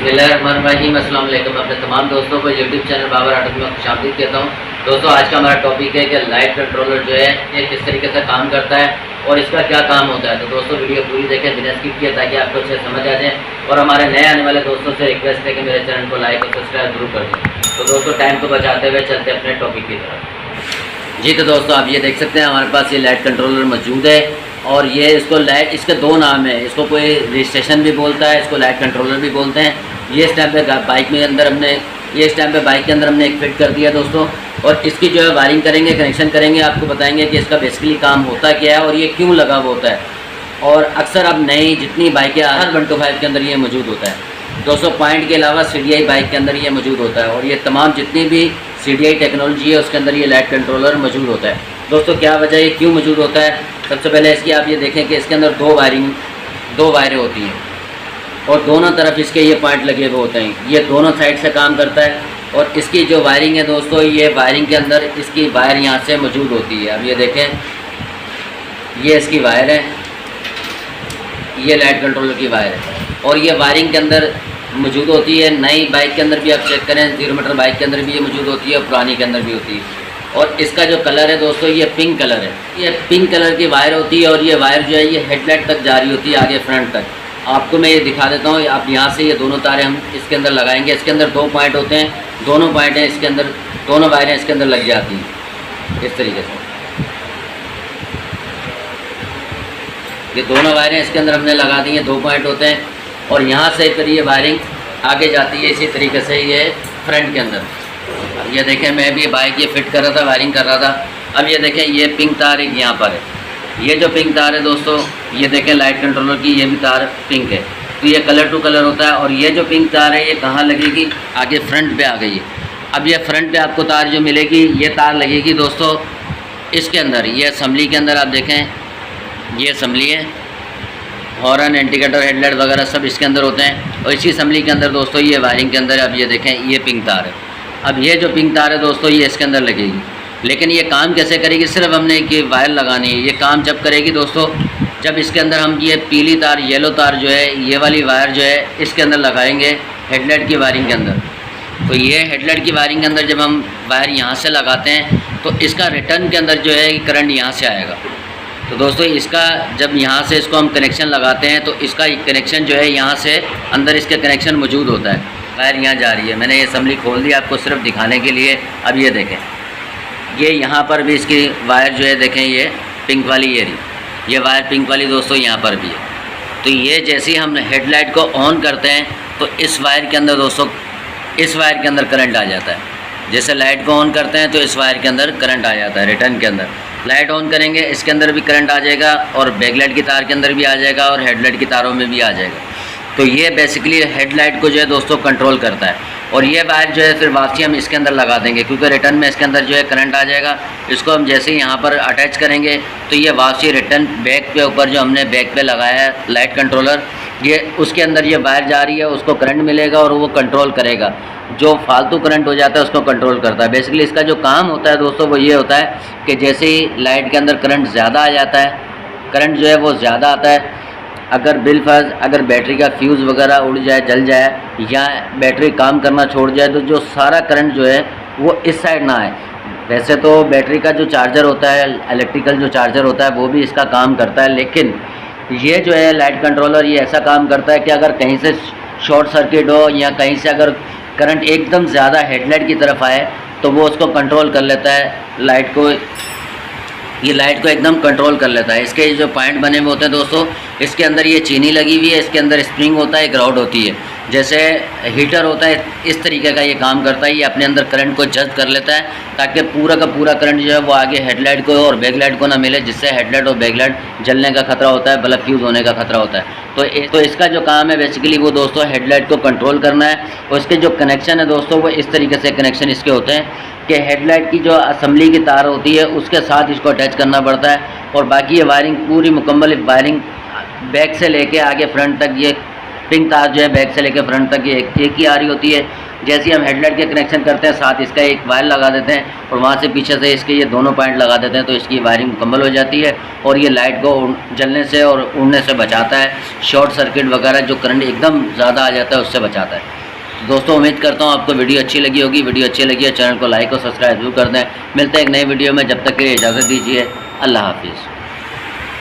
बिस्मिल्लाहिर्रहमानिर्रहीम। अस्सलाम वालेकुम। अपने तमाम दोस्तों को यूट्यूब चैनल बाबर ऑटो में खुशामदीद कहता हूँ। दोस्तों, आज का हमारा टॉपिक है कि लाइट कंट्रोलर जो है ये किस तरीके से काम करता है और इसका क्या काम होता है। तो दोस्तों, वीडियो पूरी देखें, बिना स्किप किए, ताकि आपको अच्छे समझ आ जाए। और हमारे नए आने वाले दोस्तों से रिक्वेस्ट है कि मेरे चैनल को लाइक और सब्सक्राइब जरूर कर दें। तो दोस्तों, टाइम को बचाते हुए चलते अपने टॉपिक की तरफ। जी, तो दोस्तों, आप ये देख सकते हैं हमारे पास ये लाइट कंट्रोलर मौजूद है। और ये इसको लाइट, इसके दो नाम है। इसको कोई रजिस्ट्रेशन भी बोलता है, इसको लाइट कंट्रोलर भी बोलते हैं। ये इस टाइम पे बाइक में अंदर हमने बाइक के अंदर हमने एक फिट कर दिया दोस्तों। और इसकी जो है वायरिंग करेंगे, कनेक्शन करेंगे, आपको बताएंगे कि इसका बेसिकली काम होता क्या है और ये क्यों लगा हुआ होता है। और अक्सर अब नई जितनी बाइकें हर 125 के अंदर ये मौजूद होता है। 200 पॉइंट के अलावा CDI बाइक के अंदर ये मौजूद होता है। और ये तमाम जितनी भी CDI टेक्नोलॉजी है उसके अंदर ये लाइट कंट्रोलर मौजूद होता है। दोस्तों, क्या वजह है, क्यों मौजूद होता है? सबसे पहले इसकी आप ये देखें कि इसके अंदर दो वायरें होती हैं और दोनों तरफ इसके ये पॉइंट लगे हुए होते हैं। ये दोनों साइड से काम करता है। और इसकी जो वायरिंग है दोस्तों, ये वायरिंग के अंदर इसकी वायर यहाँ से मौजूद होती है। अब ये देखें, ये इसकी वायर है, ये लाइट कंट्रोलर की वायर है। और ये वायरिंग के अंदर मौजूद होती है। नई बाइक के अंदर भी आप चेक करें, 0 मीटर बाइक के अंदर भी ये मौजूद होती है और पुरानी के अंदर भी होती है। और इसका जो कलर है दोस्तों, ये पिंक कलर है। ये पिंक कलर की वायर होती है और ये वायर जो है ये हेडलाइट तक जा रही होती है, आगे फ्रंट तक। आपको मैं ये दिखा देता हूँ। आप यहाँ से ये दोनों तारें हम इसके अंदर लगाएंगे। इसके अंदर 2 पॉइंट होते हैं, दोनों पॉइंट हैं इसके अंदर, दोनों वायरें इसके अंदर लग जाती हैं इस तरीके से। ये दोनों वायरें इसके अंदर हमने लगा दी हैं, 2 पॉइंट होते हैं। और यहाँ से फिर ये वायरिंग आगे जाती है इसी तरीके से, ये फ्रंट के अंदर। ये देखें, मैं भी बाइक ये फिट कर रहा था, वायरिंग कर रहा था। अब ये देखें, ये पिंक तार एक यहाँ पर है। ये जो पिंक तार है दोस्तों, ये देखें लाइट कंट्रोलर की, ये भी तार पिंक है। तो ये कलर टू कलर होता है। और ये जो पिंक तार है ये कहाँ लगेगी? आगे फ्रंट पे आ गई है। अब ये फ्रंट पे आपको तार जो मिलेगी, ये तार लगेगी दोस्तों इसके अंदर, ये असम्बली के अंदर। आप देखें, ये असम्बली है, हॉर्न, इंडिकेटर, हेडलाइट वगैरह सब इसके अंदर होते हैं। और इसी असम्बली के अंदर दोस्तों ये वायरिंग के अंदर, अब ये देखें, ये पिंक तार है। अब ये जो पिंक तार है दोस्तों, ये इसके अंदर लगेगी। लेकिन ये काम कैसे करेगी? सिर्फ हमने एक वायर लगानी है। ये काम जब करेगी दोस्तों, जब इसके अंदर हम ये पीली तार, येलो तार जो है, ये वाली वायर जो है इसके अंदर लगाएंगे हेडलाइट की वायरिंग के अंदर। तो ये हेडलाइट की वायरिंग के अंदर जब हम वायर यहाँ से लगाते हैं तो इसका रिटर्न के अंदर जो है करंट यहाँ से आएगा। तो दोस्तों, इसका जब यहाँ से इसको हम कनेक्शन लगाते हैं तो इसका कनेक्शन जो है यहाँ से अंदर इसके कनेक्शन मौजूद होता है। वायर यहाँ जा रही है, मैंने ये असम्बली खोल दी आपको सिर्फ दिखाने के लिए। अब ये देखें, ये यहाँ पर भी इसकी वायर जो है देखें, ये पिंक वाली, ये वायर पिंक वाली दोस्तों यहाँ पर भी है। तो ये जैसे ही हम हेडलाइट को ऑन करते हैं तो इस वायर के अंदर दोस्तों, इस वायर के अंदर करंट आ जाता है। जैसे लाइट को ऑन करते हैं तो इस वायर के अंदर करंट आ जाता है, रिटर्न के अंदर। लाइट ऑन करेंगे, इसके अंदर भी करंट आ जाएगा और बैकलाइट की तार के अंदर भी आ जाएगा और हेडलाइट की तारों में भी आ जाएगा। तो ये बेसिकली हेडलाइट को जो है दोस्तों कंट्रोल करता है। और ये वायर जो है फिर वापसी हम इसके अंदर लगा देंगे, क्योंकि रिटर्न में इसके अंदर जो है करंट आ जाएगा। इसको हम जैसे ही यहाँ पर अटैच करेंगे तो ये वापसी रिटर्न बैक पे ऊपर जो हमने बैक पे लगाया है लाइट कंट्रोलर, ये उसके अंदर ये वायर जा रही है, उसको करंट मिलेगा और वो कंट्रोल करेगा। जो फालतू करंट हो जाता है उसको कंट्रोल करता है। बेसिकली इसका जो काम होता है दोस्तों वो ये होता है कि जैसे ही लाइट के अंदर करंट ज़्यादा आ जाता है, करंट जो है वो ज़्यादा आता है, अगर बैटरी का फ्यूज़ वगैरह उड़ जाए, जल जाए या बैटरी काम करना छोड़ जाए, तो जो सारा करंट जो है वो इस साइड ना आए। वैसे तो बैटरी का जो चार्जर होता है, इलेक्ट्रिकल जो चार्जर होता है, वो भी इसका काम करता है। लेकिन ये जो है लाइट कंट्रोलर, ये ऐसा काम करता है कि अगर कहीं से शॉर्ट सर्किट हो या कहीं से अगर करंट एकदम ज़्यादा हेडलाइट की तरफ आए तो वो उसको कंट्रोल कर लेता है, लाइट को, ये लाइट को एकदम कंट्रोल कर लेता है। इसके जो पॉइंट बने हुए होते हैं दोस्तों, इसके अंदर ये चीनी लगी हुई है, इसके अंदर स्प्रिंग होता है, एक रॉड होती है, जैसे हीटर होता है, इस तरीके का ये काम करता है। ये अपने अंदर करंट को जज्ब कर लेता है ताकि पूरा का पूरा करंट जो है वो आगे हेडलाइट को और बैकलाइट को ना मिले, जिससे हेडलाइट और बैकलाइट जलने का खतरा होता है, बल्ब फ्यूज़ होने का खतरा होता है। तो इसका जो काम है बेसिकली वो दोस्तों हेडलाइट को कंट्रोल करना है। और इसके जो कनेक्शन है दोस्तों वो इस तरीके से कनेक्शन इसके होते हैं कि हेडलाइट की जो असम्बली की तार होती है उसके साथ इसको अटैच करना पड़ता है। और बाकी ये वायरिंग पूरी मुकम्मल वायरिंग बैक से लेके आगे फ्रंट तक ये पिंक तार जो है बैक से लेकर फ्रंट तक ये एक ही आ रही होती है। जैसे ही हम हेडलाइट के कनेक्शन करते हैं साथ इसका एक वायर लगा देते हैं और वहाँ से पीछे से इसके ये दोनों पॉइंट लगा देते हैं, तो इसकी वायरिंग मुकम्मल हो जाती है और ये लाइट को जलने से और उड़ने से बचाता है। शॉर्ट सर्किट वगैरह जो करंट एकदम ज़्यादा आ जाता है उससे बचाता है। तो दोस्तों उम्मीद करता हूँ आपको वीडियो अच्छी लगी होगी। वीडियो अच्छी लगी है चैनल को लाइक और सब्सक्राइब जरूर कर दें। मिलते हैं एक नई वीडियो में, जब तक के लिए इजाज़त दीजिए। अल्लाह हाफिज़।